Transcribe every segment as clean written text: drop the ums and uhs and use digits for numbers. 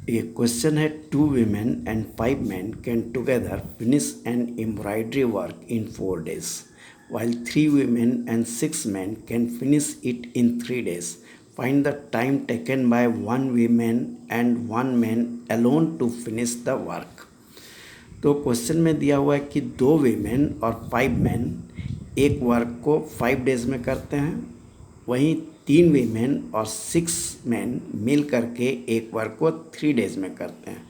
ये क्वेश्चन है 2 women and 5 men can together finish an embroidery work in 4 days, while 3 women and 6 men can finish it in 3 days. Find the time taken by 1 woman and 1 man alone to finish the work. तो question में दिया हुआ है कि 2 women और 5 men एक work को 5 days में करते हैं, वहीं 3 women और 6 men मिल करके एक वर्क को 3 days में करते हैं।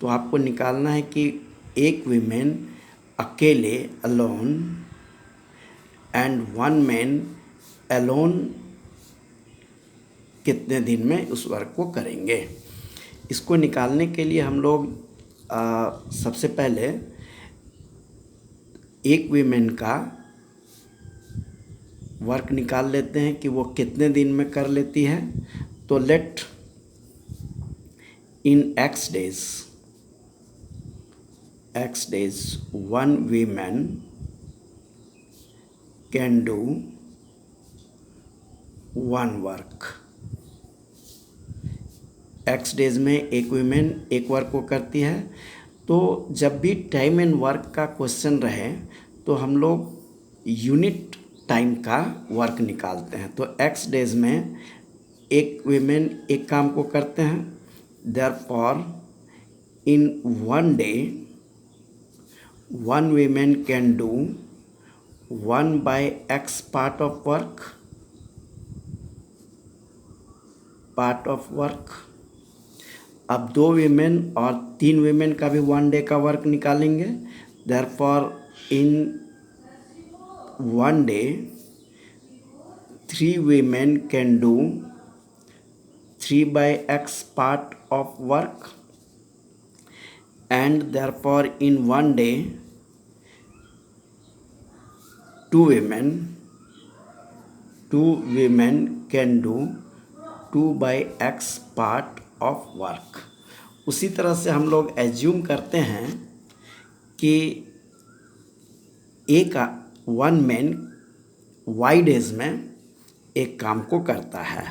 तो आपको निकालना है कि एक women अकेले अलोन एंड 1 man अलोन कितने दिन में उस वर्क को करेंगे। इसको निकालने के लिए हम लोग सबसे पहले एक women का वर्क निकाल लेते हैं कि वो कितने दिन में कर लेती है। तो let in x days 1 woman can do 1 work. x days में एक women एक वर्क को करती है। तो जब भी टाइम एंड वर्क का क्वेश्चन रहे तो हम लोग यूनिट टाइम का वर्क निकालते हैं। तो x days में एक women एक काम को करते हैं, therefore in 1 day 1 woman can do 1/x part of work. अब 2 women और 3 women का भी 1 day का वर्क निकालेंगे, therefore in 1 day 3 women can do 3/x part of work, and therefore in 1 day 2 women can do 2/x part of work। उसी तरह से हम लोग एज्यूम करते हैं कि एक 1 man y days में एक काम को करता है।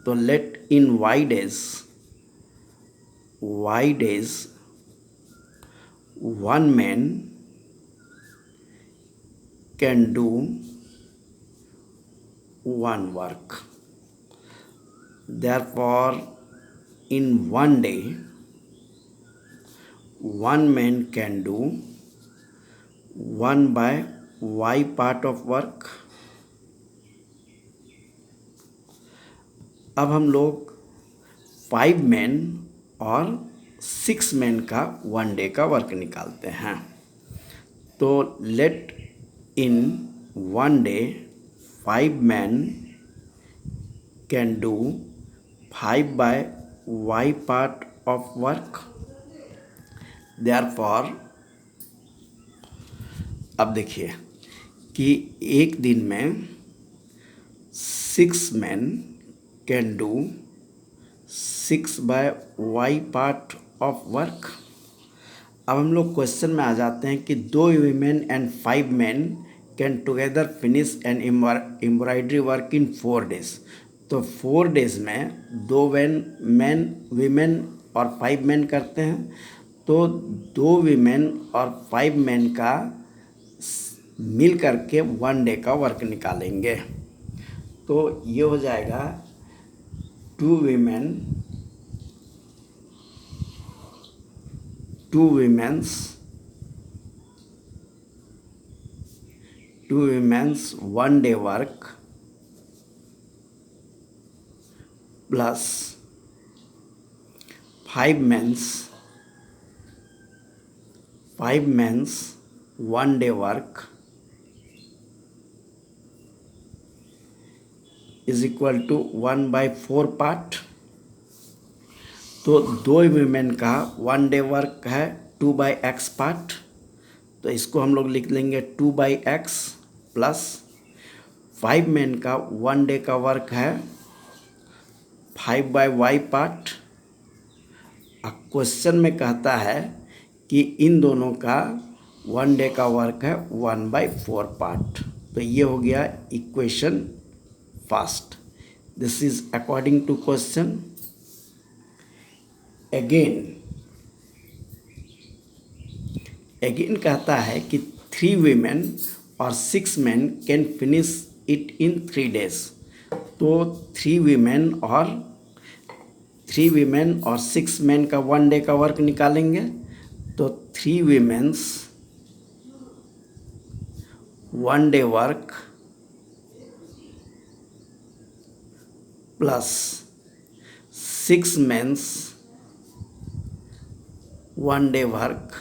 तो let in y days 1 man can do 1 work. therefore in 1 day 1 man can do 1/y part of work। अब हम लोग 5 men और 6 men का 1 day का वर्क निकालते हैं। तो let in 1 day 5 men can do 5/y part of work। therefore अब देखिए कि एक दिन में 6 men can do 6/y part of work। अब हम लोग क्वेश्चन में आ जाते हैं कि 2 women and 5 men can together finish an embroidery work in 4 days। तो 4 days में 2 women और 5 men करते हैं। तो 2 women और 5 men का मिल करके 1 day का वर्क निकालेंगे। तो ये हो जाएगा 2 women's 1 day work plus 5 men's 1 day work is equal to 1/4 part. तो 2 women का 1 day वर्क है 2/x पार्ट। तो इसको हम लोग लिख लेंगे 2/x प्लस 5 men का 1 day का वर्क है 5/y पार्ट। क्वेश्चन में कहता है कि इन दोनों का 1 day का वर्क है 1/4 पार्ट। तो ये हो गया equation first. This is according to question. Again कहता है कि 3 women और 6 men can finish it in 3 days। तो 3 women और 6 men का 1 day का वर्क निकालेंगे। तो 3 women's 1 day work plus 6 men's 1 day work,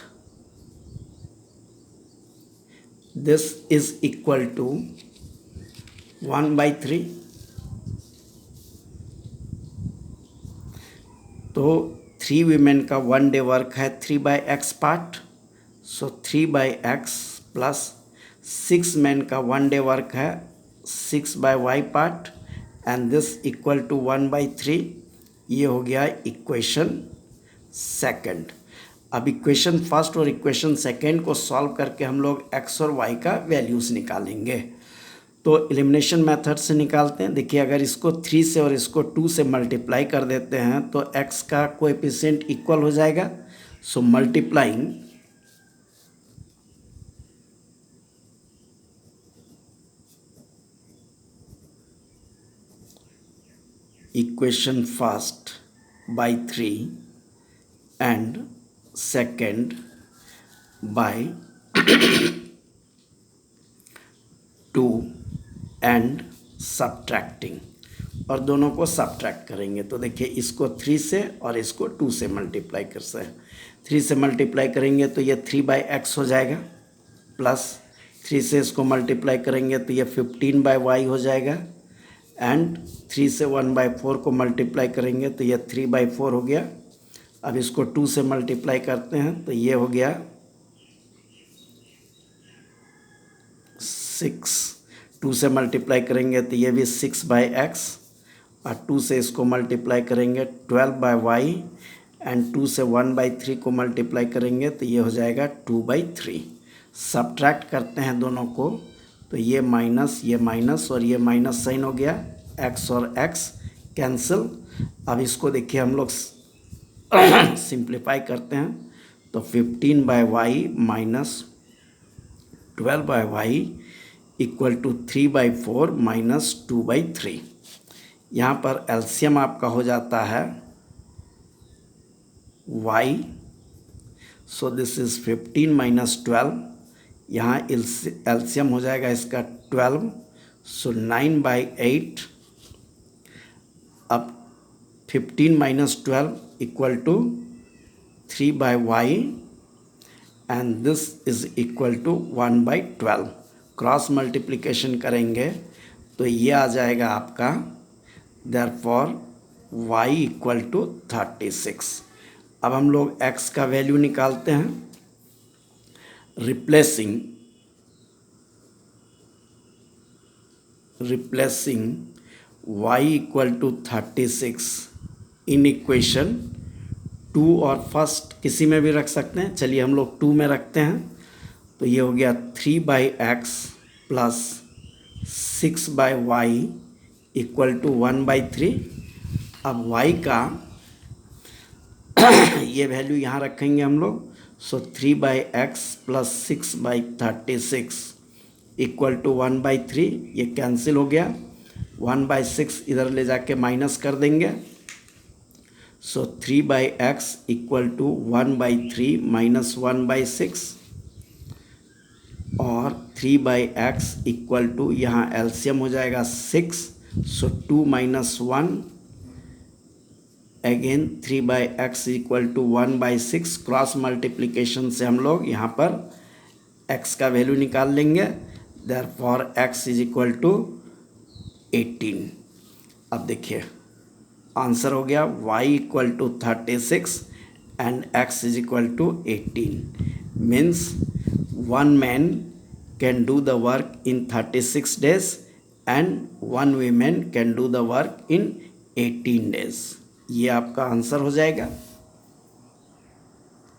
this is equal to 1/3। तो 3 women का 1 day वर्क है 3/x पार्ट, सो 3/x प्लस 6 men का 1 day वर्क है 6/y part, and this equal to 1/3। ये हो गया इक्वेशन सेकंड। अब इक्वेशन फर्स्ट और इक्वेशन सेकंड को सॉल्व करके हम लोग x और y का वैल्यूज़ निकालेंगे। तो एलिमिनेशन मेथड से निकालते हैं। देखिए, अगर इसको 3 से और इसको 2 से मल्टीप्लाई कर देते हैं तो x का कोएफिशिएंट इक्वल हो जाएगा। So multiplying equation first by 3 and second by 2 and subtracting, और दोनों को सब्ट्रैक्ट करेंगे। तो देखिए, इसको 3 से और इसको 2 से मल्टीप्लाई कर से 3 से मल्टीप्लाई करेंगे तो ये 3/x हो जाएगा, प्लस 3 से इसको मल्टीप्लाई करेंगे तो ये 15/y हो जाएगा, एंड 3 से 1/4 को मल्टीप्लाई करेंगे तो ये 3/4 हो गया। अब इसको 2 से मल्टीप्लाई करते हैं तो ये हो गया 6। 2 से मल्टीप्लाई करेंगे तो ये भी 6/x, और 2 से इसको मल्टीप्लाई करेंगे 12/y, एंड 2 से 1/3 को मल्टीप्लाई करेंगे तो ये हो जाएगा 2/3। सब्ट्रैक्ट करते हैं दोनों को तो ये माइनस और ये माइनस साइन हो गया, x और x कैंसिल। अब इसको देखिए हम लोग सिंप्लीफाई करते हैं तो 15/y minus 12/y equal to 3/4 minus 2/3। यहाँ पर एलसीएम आपका हो जाता है y, so this is 15 minus 12। यहाँ एलसीएम हो जाएगा इसका 12, सो 9/8। अब 15 minus 12 equal to 3/y, and this is equal to 1/12। Cross multiplication करेंगे तो ये आ जाएगा आपका, देयरफॉर y इक्वल टू 36। अब हम लोग x का वैल्यू निकालते हैं। Replacing y equal to 36 in equation 2, और फर्स्ट किसी में भी रख सकते हैं। चलिए हम लोग 2 में रखते हैं तो ये हो गया 3/x plus 6/y equal to 1/3। अब y का ये वैल्यू यहाँ रखेंगे हम लोग, सो 3/x प्लस 6/36 इक्वल टू 1/3। ये कैंसिल हो गया, 1/6 इधर ले जाके माइनस कर देंगे, सो 3/x इक्वल टू 1/3 माइनस 1/6, और 3/x इक्वल टू यहाँ एलसीएम हो जाएगा 6, so 2 minus 1, again 3/x equal to 1/6। Cross multiplication से हम लोग यहाँ पर x का वैल्यू निकाल लेंगे, therefore x is equal to 18। अब देखिए आंसर हो गया y equal to 36 and x is equal to 18। Means 1 man can do the work in 36 days and 1 woman can do the work in 18 days। ये आपका answer हो जाएगा।